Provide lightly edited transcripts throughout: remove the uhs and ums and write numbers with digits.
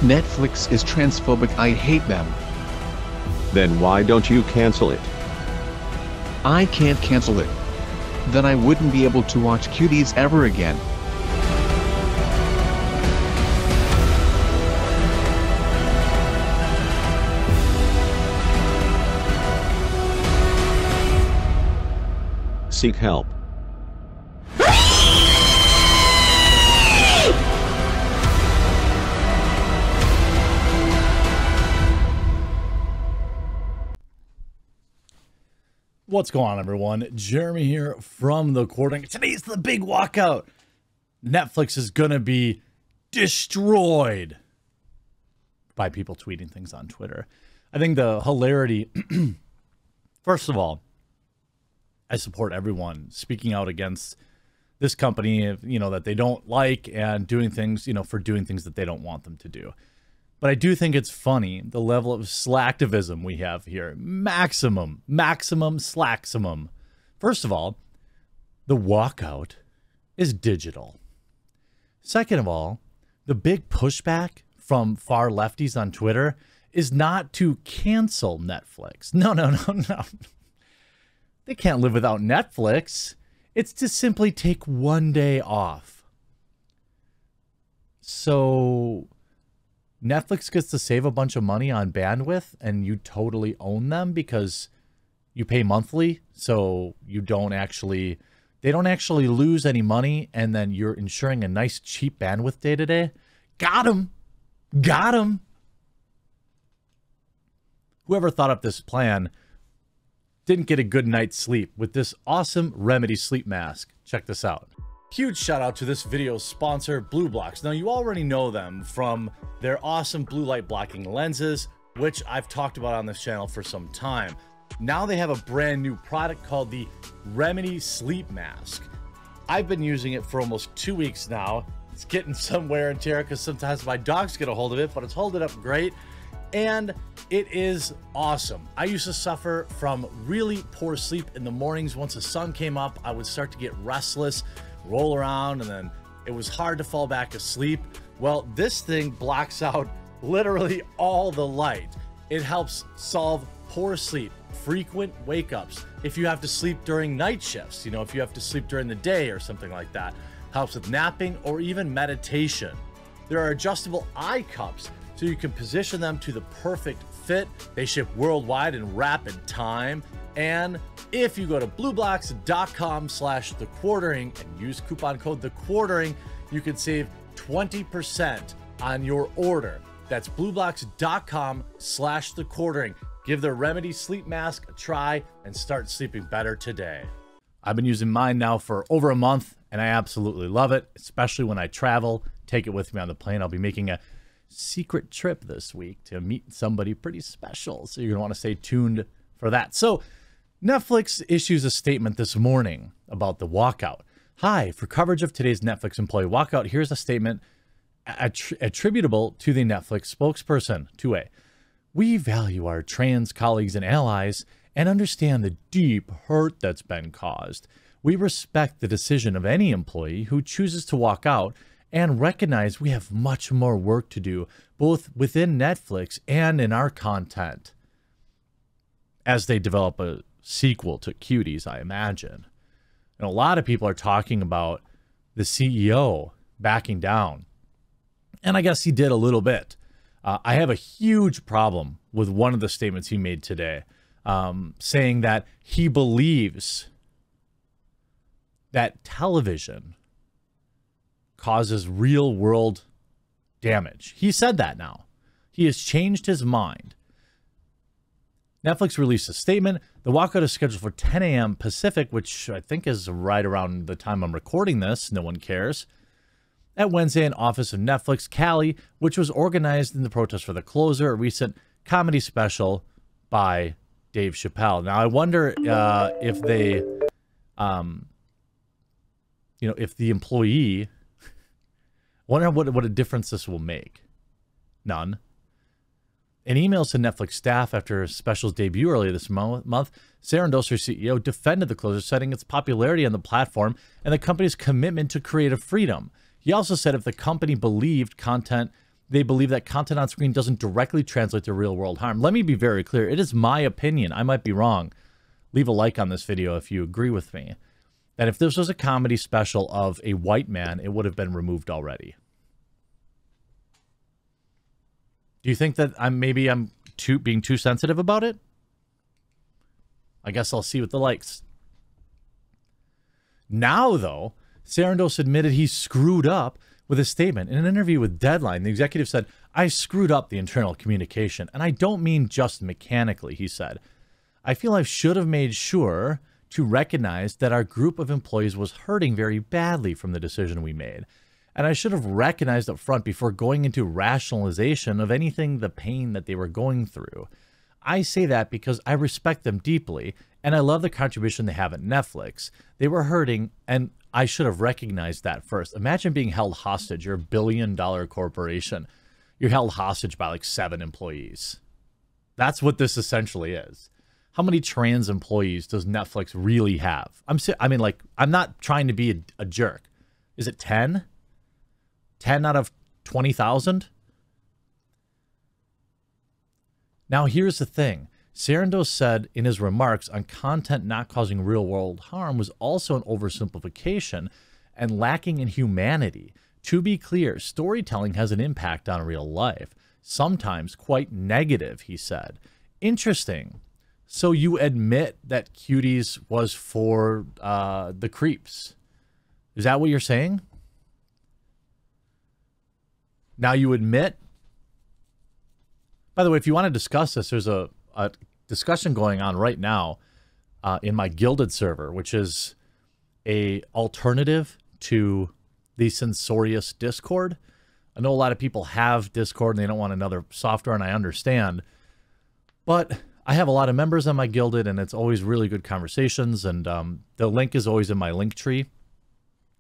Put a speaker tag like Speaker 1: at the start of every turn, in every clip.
Speaker 1: Netflix is transphobic. I hate them.
Speaker 2: Then why don't you cancel it?
Speaker 1: I can't cancel it. Then I wouldn't be able to watch cuties ever again.
Speaker 2: Seek help.
Speaker 3: What's going on, everyone? Jeremy here from The Quartering. Today's the big walkout. Netflix is going to be destroyed by people tweeting things on Twitter. I think the hilarity, first of all, I support everyone speaking out against this company, you know, that they don't like and doing things, you know, for doing things that they don't want them to do. But I do think it's funny, the level of slacktivism we have here. Maximum slacksimum. First of all, the walkout is digital. Second of all, the big pushback from far lefties on Twitter is not to cancel Netflix. No. They can't live without Netflix. It's to simply take one day off. So Netflix gets to save a bunch of money on bandwidth and you totally own them because you pay monthly. So you don't actually, they don't actually lose any money. And then you're ensuring a nice cheap bandwidth day to day. Got him. Whoever thought up this plan didn't get a good night's sleep with this awesome Remedy sleep mask. Check this out. Huge shout out to this video's sponsor, BlueBlox. Now you already know them from their awesome blue light blocking lenses, which I've talked about on this channel for some time. Now they have a brand new product called the Remedy Sleep Mask. I've been using it for almost 2 weeks now. It's getting some wear and tear because sometimes my dogs get a hold of it, but it's holding up great. And it is awesome. I used to suffer from really poor sleep in the mornings. Once the sun came up, I would start to get restless, roll around, and then it was hard to fall back asleep. Well, this thing blocks out literally all the light. It helps solve poor sleep, frequent wake-ups. If you have to sleep during night shifts, you know, if you have to sleep during the day or something like that, helps with napping or even meditation. There are adjustable eye cups, so you can position them to the perfect fit. They ship worldwide in rapid time. And if you go to blueblocks.com/thequartering and use coupon code thequartering, you can save 20% on your order. That's blueblocks.com/thequartering. Give the Remedy Sleep Mask a try and start sleeping better today. I've been using mine now for over a month and I absolutely love it, especially when I travel. Take it with me on the plane. I'll be making a secret trip this week to meet somebody pretty special. So you're gonna want to stay tuned for that. So Netflix issues a statement this morning about the walkout. Hi, for coverage of today's Netflix employee walkout, here's a statement attributable to the Netflix spokesperson. 2A. We value our trans colleagues and allies and understand the deep hurt that's been caused. We respect the decision of any employee who chooses to walk out and recognize we have much more work to do, both within Netflix and in our content, as they develop a sequel to Cuties, I imagine. And a lot of people are talking about the CEO backing down. And I guess he did a little bit. I have a huge problem with one of the statements he made today, saying that he believes that television causes real world damage. He said that now. He has changed his mind. Netflix released a statement. The walkout is scheduled for 10 a.m. Pacific, which I think is right around the time I'm recording this. No one cares. At Wednesday in office of Netflix Cali, which was organized in the protest for The Closer, a recent comedy special by Dave Chappelle. Now, I wonder if they, if the employee, wonder what a difference this will make. None. In emails to Netflix staff after special's debut earlier this month, Sarah Doser, CEO, defended The Closer, citing its popularity on the platform and the company's commitment to creative freedom. He also said if the company believed content they believe that content on screen doesn't directly translate to real world harm. Let me be very clear. It is my opinion. I might be wrong. Leave a like on this video if you agree with me. That if this was a comedy special of a white man, it would have been removed already. Do you think that I'm being too sensitive about it? I guess I'll see with the likes. Now, though, Sarandos admitted he screwed up with a statement. In an interview with Deadline, the executive said, "I screwed up the internal communication, and I don't mean just mechanically," he said. "I feel I should have made sure to recognize that our group of employees was hurting very badly from the decision we made. And I should have recognized up front before going into rationalization of anything the pain that they were going through. I say that because I respect them deeply, and I love the contribution they have at Netflix. They were hurting, and I should have recognized that first." Imagine being held hostage. You're a billion-dollar corporation. You're held hostage by like 7 employees. That's what this essentially is. How many trans employees does Netflix really have? I'm not trying to be a jerk. Is it 10? 10 out of 20,000? Now, here's the thing. Sarandos said in his remarks on content not causing real-world harm was also an oversimplification and lacking in humanity. To be clear, storytelling has an impact on real life, sometimes quite negative, he said. Interesting. So you admit that Cuties was for the creeps. Is that what you're saying? Now you admit? By the way, if you want to discuss this, there's a discussion going on right now in my Gilded server, which is a alternative to the Censorious Discord. I know a lot of people have Discord and they don't want another software, and I understand. But I have a lot of members on my Gilded, and it's always really good conversations, and the link is always in my link tree.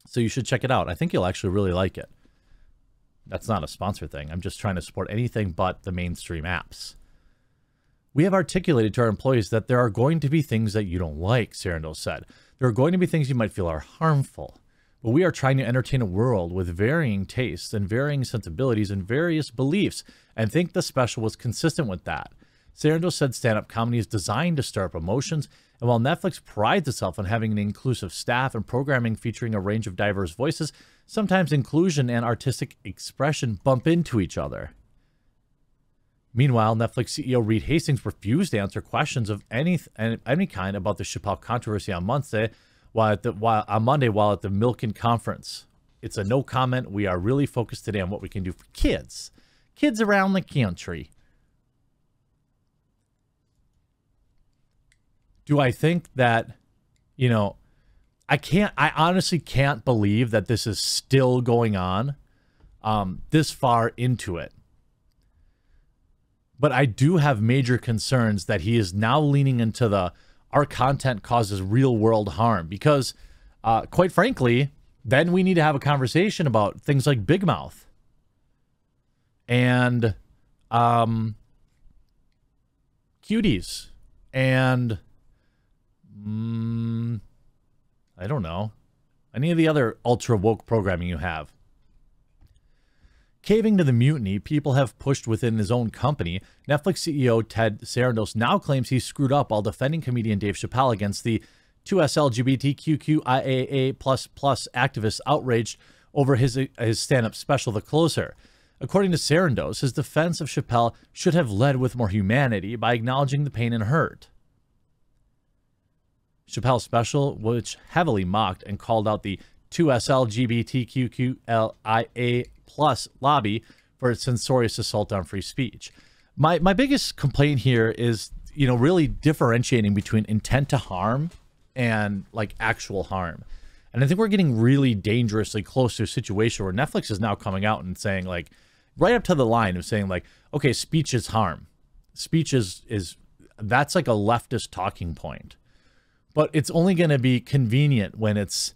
Speaker 3: So you should check it out. I think you'll actually really like it. That's not a sponsor thing. I'm just trying to support anything but the mainstream apps. "We have articulated to our employees that there are going to be things that you don't like," Sarandos said. "There are going to be things you might feel are harmful. But we are trying to entertain a world with varying tastes and varying sensibilities and various beliefs, and think the special was consistent with that." Sarandos said stand-up comedy is designed to stir up emotions, and while Netflix prides itself on having an inclusive staff and programming featuring a range of diverse voices, sometimes inclusion and artistic expression bump into each other. Meanwhile, Netflix CEO Reed Hastings refused to answer questions of any kind about the Chappelle controversy on Monday while at the Milken conference. "It's a no comment. We are really focused today on what we can do for kids around the country." Do I think that, I honestly can't believe that this is still going on this far into it. But I do have major concerns that he is now leaning into our content causes real world harm, because quite frankly, then we need to have a conversation about things like Big Mouth and Cuties and I don't know, any of the other ultra woke programming you have. Caving to the mutiny people have pushed within his own company, Netflix CEO Ted Sarandos now claims he screwed up while defending comedian Dave Chappelle against the 2SLGBTQIAA++ activists outraged over his stand-up special, The Closer. According to Sarandos, his defense of Chappelle should have led with more humanity by acknowledging the pain and hurt. Chappelle's special, which heavily mocked and called out the 2SLGBTQIA+ lobby for its censorious assault on free speech. My biggest complaint here is, really differentiating between intent to harm and like actual harm. And I think we're getting really dangerously close to a situation where Netflix is now coming out and saying, like, right up to the line of saying, like, okay, speech is harm. Speech is that's like a leftist talking point. But it's only going to be convenient when it's,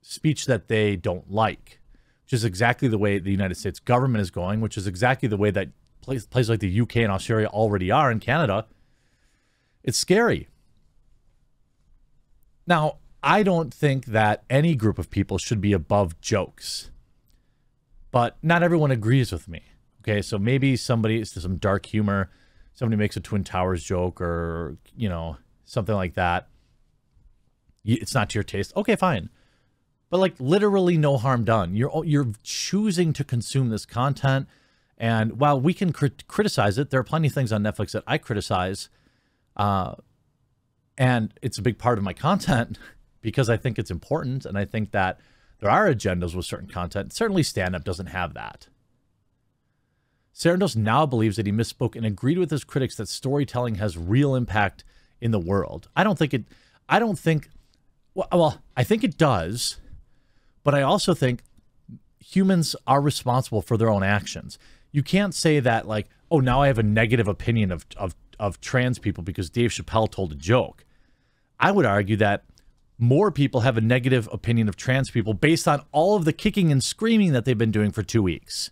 Speaker 3: speech that they don't like, which is exactly the way the United States government is going, which is exactly the way that places like the UK and Australia already are, in Canada. It's scary. Now, I don't think that any group of people should be above jokes. But not everyone agrees with me. Okay, so maybe somebody, it's some dark humor, somebody makes a Twin Towers joke or, you know, something like that. It's not to your taste. Okay, fine. But like literally no harm done. You're choosing to consume this content. And while we can criticize it, there are plenty of things on Netflix that I criticize. And it's a big part of my content because I think it's important. And I think that there are agendas with certain content. Certainly stand-up doesn't have that. Sarandos now believes that he misspoke and agreed with his critics that storytelling has real impact in the world. I think it does, but I also think humans are responsible for their own actions. You can't say that like, oh, now I have a negative opinion of trans people because Dave Chappelle told a joke. I would argue that more people have a negative opinion of trans people based on all of the kicking and screaming that they've been doing for 2 weeks.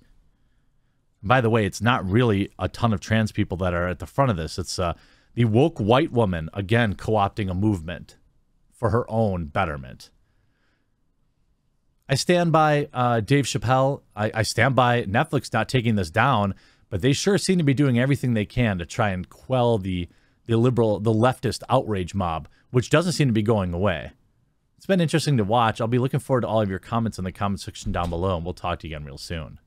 Speaker 3: By the way, it's not really a ton of trans people that are at the front of this. It's the woke white woman, again, co-opting a movement for her own betterment. I stand by Dave Chappelle. I stand by Netflix not taking this down, but they sure seem to be doing everything they can to try and quell the leftist outrage mob, which doesn't seem to be going away. It's been interesting to watch. I'll be looking forward to all of your comments in the comment section down below, and we'll talk to you again real soon.